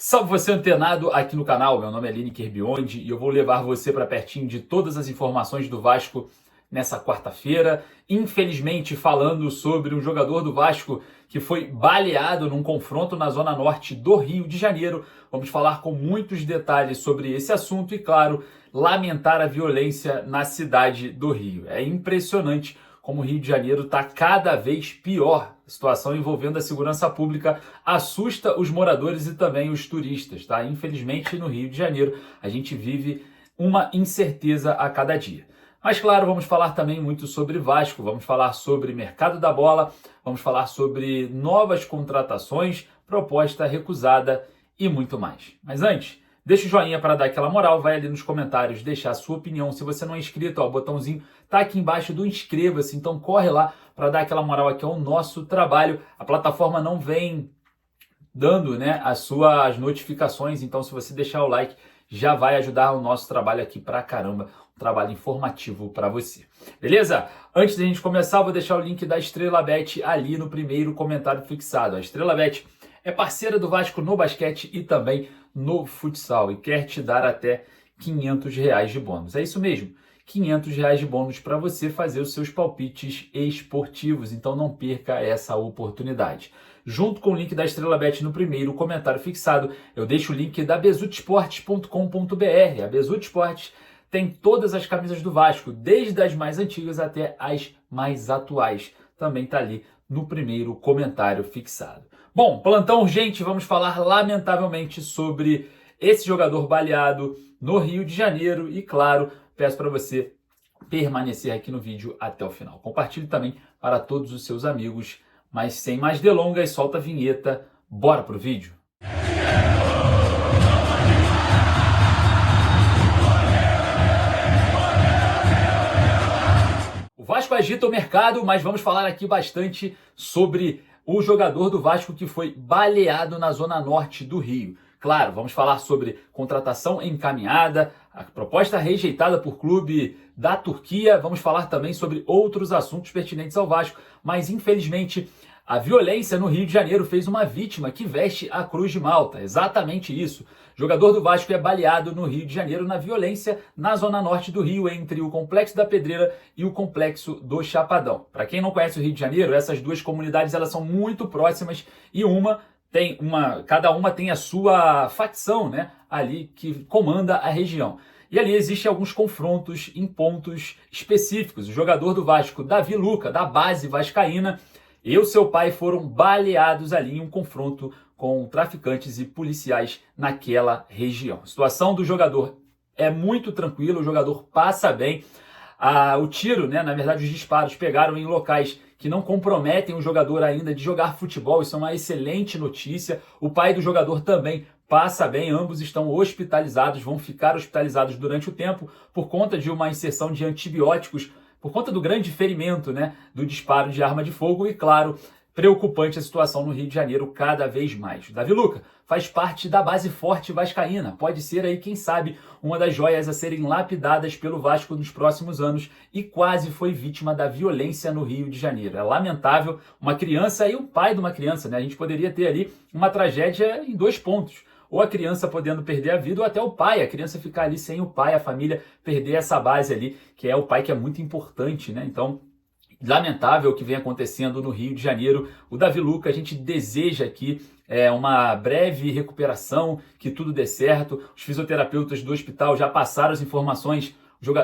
Salve você antenado aqui no canal, meu nome é Lineker Biondi e eu vou levar você para pertinho de todas as informações do Vasco nessa quarta-feira. Infelizmente falando sobre um jogador do Vasco que foi baleado num confronto na zona norte do Rio de Janeiro. Vamos falar com muitos detalhes sobre esse assunto e, claro, lamentar a violência na cidade do Rio. É impressionante como o Rio de Janeiro está cada vez pior. A situação envolvendo a segurança pública assusta os moradores e também os turistas, tá? Infelizmente, no Rio de Janeiro, a gente vive uma incerteza a cada dia. Mas, claro, vamos falar também muito sobre Vasco, vamos falar sobre mercado da bola, vamos falar sobre novas contratações, proposta recusada e muito mais. Mas antes, deixa o joinha para dar aquela moral, vai ali nos comentários deixar a sua opinião. Se você não é inscrito, ó, o botãozinho tá aqui embaixo do inscreva-se, então corre lá para dar aquela moral aqui ao nosso trabalho. A plataforma não vem dando, né, as suas notificações, então se você deixar o like, já vai ajudar o nosso trabalho aqui pra caramba, um trabalho informativo para você. Beleza? Antes da gente começar, eu vou deixar o link da Estrela Bet ali no primeiro comentário fixado. A Estrela Bet é parceira do Vasco no basquete e também no futsal e quer te dar até R$500 de bônus. É isso mesmo, R$500 de bônus para você fazer os seus palpites esportivos, então não perca essa oportunidade. Junto com o link da Estrela Bet no primeiro comentário fixado, eu deixo o link da bezutesportes.com.br. A Bezutte Esportes tem todas as camisas do Vasco, desde as mais antigas até as mais atuais. Também está ali no primeiro comentário fixado. Bom, plantão urgente, vamos falar lamentavelmente sobre esse jogador baleado no Rio de Janeiro e, claro, peço para você permanecer aqui no vídeo até o final. Compartilhe também para todos os seus amigos, mas sem mais delongas, solta a vinheta, bora pro vídeo. O Vasco agita o mercado, mas vamos falar aqui bastante sobre o jogador do Vasco que foi baleado na zona norte do Rio. Claro, vamos falar sobre contratação encaminhada, a proposta rejeitada por clube da Turquia, vamos falar também sobre outros assuntos pertinentes ao Vasco, mas infelizmente a violência no Rio de Janeiro fez uma vítima que veste a Cruz de Malta, exatamente isso. O jogador do Vasco é baleado no Rio de Janeiro na violência na zona norte do Rio, entre o Complexo da Pedreira e o Complexo do Chapadão. Para quem não conhece o Rio de Janeiro, essas duas comunidades elas são muito próximas e cada uma tem a sua facção, né, ali que comanda a região. E ali existem alguns confrontos em pontos específicos. O jogador do Vasco, Davi Luca, da base vascaína, e o seu pai foram baleados ali em um confronto com traficantes e policiais naquela região. A situação do jogador é muito tranquila, o jogador passa bem. O tiro, né, na verdade os disparos pegaram em locais que não comprometem o jogador ainda de jogar futebol, isso é uma excelente notícia. O pai do jogador também passa bem, ambos estão hospitalizados, vão ficar hospitalizados durante o tempo por conta de uma inserção de antibióticos, por conta do grande ferimento, né, do disparo de arma de fogo e, claro, preocupante a situação no Rio de Janeiro cada vez mais. O Davi Luca faz parte da base forte vascaína, pode ser aí, quem sabe, uma das joias a serem lapidadas pelo Vasco nos próximos anos e quase foi vítima da violência no Rio de Janeiro. É lamentável, uma criança e o pai de uma criança, né? A gente poderia ter ali uma tragédia em dois pontos. Ou a criança podendo perder a vida, ou até o pai, a criança ficar ali sem o pai, a família perder essa base ali, que é o pai, que é muito importante, né? Então, lamentável o que vem acontecendo no Rio de Janeiro. O Davi Luca, a gente deseja aqui uma breve recuperação, que tudo dê certo. Os fisioterapeutas do hospital já passaram as informações.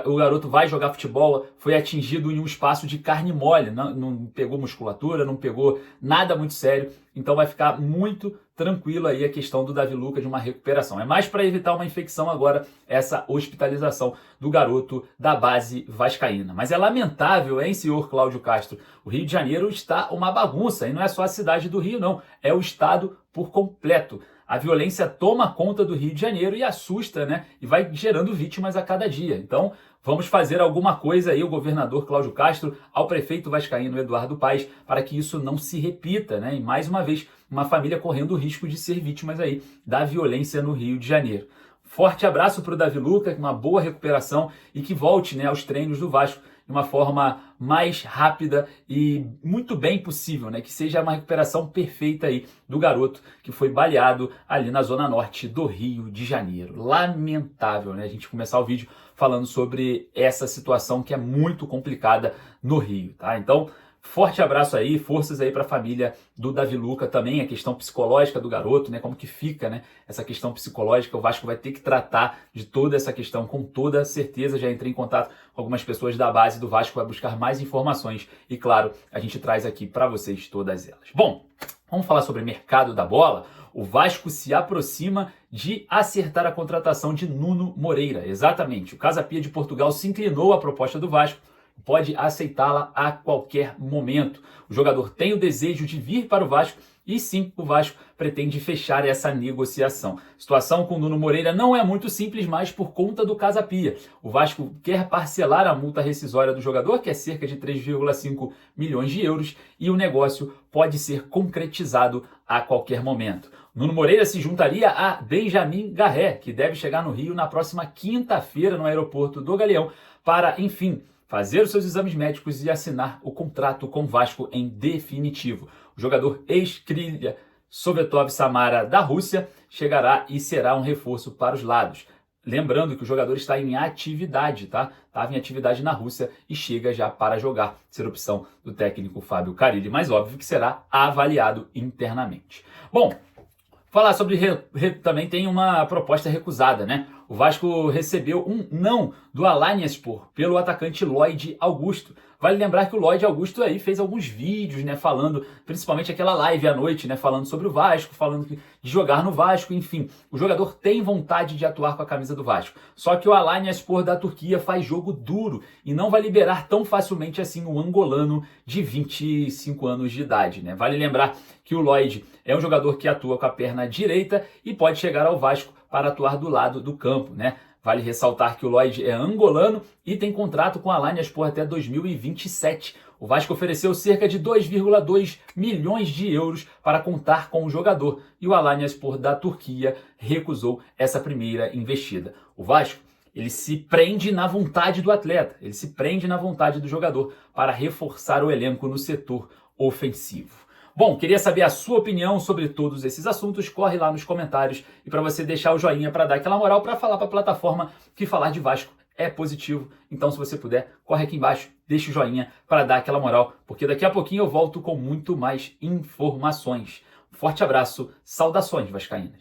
O garoto vai jogar futebol, foi atingido em um espaço de carne mole, não pegou musculatura, não pegou nada muito sério, então vai ficar muito tranquilo aí a questão do Davi Luca de uma recuperação. É mais para evitar uma infecção agora, essa hospitalização do garoto da base vascaína. Mas é lamentável, hein, senhor Cláudio Castro? O Rio de Janeiro está uma bagunça, e não é só a cidade do Rio, não, é o estado por completo. A violência toma conta do Rio de Janeiro e assusta, né? E vai gerando vítimas a cada dia. Então, vamos fazer alguma coisa aí, o governador Cláudio Castro, ao prefeito vascaíno Eduardo Paes, para que isso não se repita, né? E mais uma vez, uma família correndo o risco de ser vítimas aí da violência no Rio de Janeiro. Forte abraço para o Davi Luca, uma boa recuperação e que volte, né, aos treinos do Vasco. de uma forma mais rápida e muito bem possível, né? Que seja uma recuperação perfeita aí do garoto que foi baleado ali na zona norte do Rio de Janeiro. Lamentável, né? A gente começar o vídeo falando sobre essa situação que é muito complicada no Rio, tá? Então, forte abraço aí, forças aí para a família do Davi Luca também, a questão psicológica do garoto, né? Como que fica, né? Essa questão psicológica, o Vasco vai ter que tratar de toda essa questão com toda certeza. Já entrei em contato com algumas pessoas da base do Vasco para buscar mais informações e, claro, a gente traz aqui para vocês todas elas. Bom, vamos falar sobre o mercado da bola. O Vasco se aproxima de acertar a contratação de Nuno Moreira. Exatamente, o Casa Pia de Portugal se inclinou à proposta do Vasco, pode aceitá-la a qualquer momento. O jogador tem o desejo de vir para o Vasco e sim, o Vasco pretende fechar essa negociação. A situação com o Nuno Moreira não é muito simples, mas por conta do Casa Pia. O Vasco quer parcelar a multa rescisória do jogador, que é cerca de 3,5 milhões de euros, e o negócio pode ser concretizado a qualquer momento. Nuno Moreira se juntaria a Benjamin Garré, que deve chegar no Rio na próxima quinta-feira no aeroporto do Galeão para, enfim, fazer os seus exames médicos e assinar o contrato com o Vasco em definitivo. O jogador ex-Krylia Sovetov Samara da Rússia chegará e será um reforço para os lados. Lembrando que o jogador está em atividade, tá? Estava em atividade na Rússia e chega já para jogar, ser opção do técnico Fábio Carille, mas óbvio que será avaliado internamente. Bom, falar sobre também tem uma proposta recusada, né? O Vasco recebeu um não do Alanyaspor pelo atacante Lloyd Augusto. Vale lembrar que o Lloyd Augusto aí fez alguns vídeos, né, falando, principalmente aquela live à noite, né, falando sobre o Vasco, falando de jogar no Vasco, enfim. O jogador tem vontade de atuar com a camisa do Vasco. Só que o Alanyaspor da Turquia faz jogo duro e não vai liberar tão facilmente assim o angolano de 25 anos de idade, né? Vale lembrar que o Lloyd é um jogador que atua com a perna direita e pode chegar ao Vasco para atuar do lado do campo, né? Vale ressaltar que o Lloyd é angolano e tem contrato com a Alanyaspor até 2027. O Vasco ofereceu cerca de 2,2 milhões de euros para contar com o jogador e o Alanyaspor da Turquia recusou essa primeira investida. O Vasco, ele se prende na vontade do atleta, ele se prende na vontade do jogador para reforçar o elenco no setor ofensivo. Bom, queria saber a sua opinião sobre todos esses assuntos, corre lá nos comentários e para você deixar o joinha para dar aquela moral, para falar para a plataforma que falar de Vasco é positivo. Então, se você puder, corre aqui embaixo, deixa o joinha para dar aquela moral, porque daqui a pouquinho eu volto com muito mais informações. Um forte abraço, saudações vascaínas.